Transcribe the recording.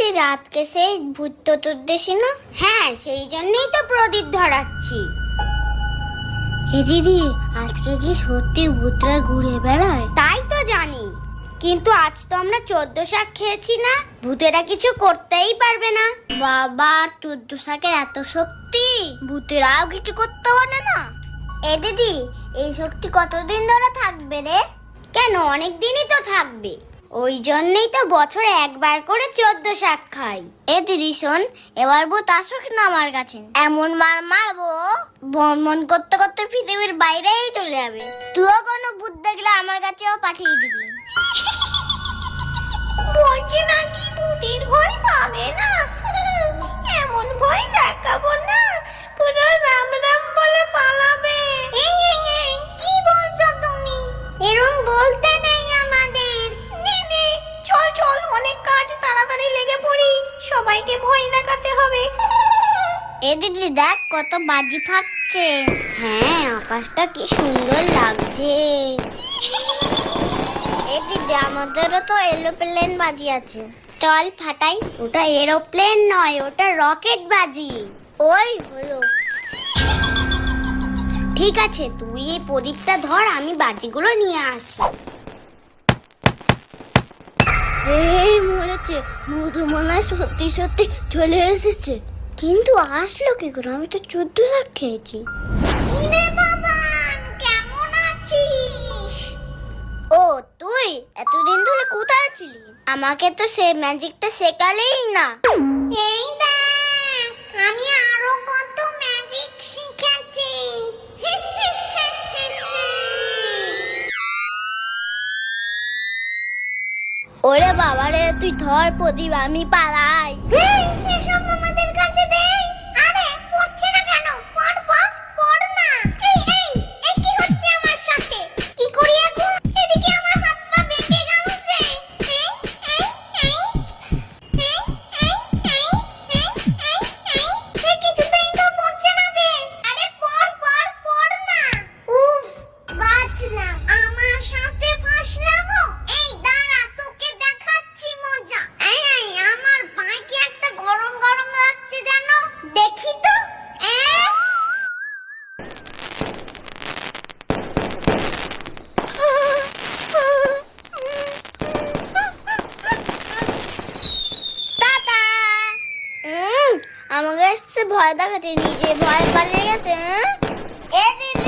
দিদি, আজকে সেই ভূত চতুর্দশী না? হ্যাঁ, সেই জন্যই তো প্রদীপ ধরাচ্ছি। হে দিদি, আজকে কি সত্যি ভূতরা ঘুরে বেড়ায়? তাই তো জানি, কিন্তু আজ তো আমরা 14 শাক খেয়েছি না, ভূতেরা কিছু করতেই পারবে না। বাবা, 14 শাকের এত শক্তি, ভূতেরাও কিছু করতে পারে না? এ দিদি, এই শক্তি কতদিন ধরে থাকবে রে? কেন, অনেক দিনই তো থাকবে। ওই জন্যই তো বছরে একবার করে 14 শাক খাই। এ দিদি শোন, এবার ভূত আসুক না আমার কাছে, এমন মার মারবো ভ্রমণ করতে করতে পৃথিবীর বাইরেই চলে যাবে। তুইও কোনো ভূত দেখলে আমার কাছেও পাঠিয়ে দিবি। বলছি নাকি ভূতের ভয় পাবে না? এমন ভয় দেখাবো না, পুরো রাম রাম বলে পালাবে। কি বলছো তুমি? এরকম বলতে নেই আমাদের। নে চল চল, অনেক কাজ, তাড়াতাড়ি লেগে পড়ি, সবাইকে ভয় দেখাতে হবে। এ দিদি দেখ, কত বাজি ফাটছে। হ্যাঁ, আকাশটা কি সুন্দর লাগছে। এ দিদি, আমাদেরও তো এরোপ্লেন বাজি আছে, চল ফাটাই। ওটা এরোপ্লেন নয়, ওটা রকেট বাজি। ওই হলো। ঠিক আছে, তুই এই প্রদীপটা ধর, আমি বাজিগুলো নিয়ে আসি। এই মরেছে, ভূত মনে হয় সত্যি সত্যি চলে এসেছে। কিন্তু আসলো কি করে? আমি তো 14 শাক খেয়েছি। কিরে বাবা, কেমন আছিস? ও তুই এতদিন ধরে কোথায় ছিলি? আমাকে তো সেই ম্যাজিকটা শেখালেই না। এই দেখ, আমি আরো কত ম্যাজিক শিখেছি। ওরে বাবা রে, তুই ধর প্রদীপ, আমি পালাই। এসব আমাদের কাছে দে। আরে পড়ছে না কেন? পড় পড় পড় না। এই কি হচ্ছে আমার সাথে? কি করি এখন? এদিকে আমার হাত পা বেঁকে গেছে। কিছুতেই তো পড়ছে না যে। আরে পড় পড় পড় না। উফ, বাঁচলাম। আমার সাথে ফাঁসলামো। এই দাঁড়া, তোকে দেখাচ্ছি মজা। এই আমার পায়ে কি একটা গরম গরম লাগছে জানো? দেখি তো। টাটা। আমাকে এসছে ভয় দেখাতে, নিজে ভয় পালিয়ে গেছে। এ দিদি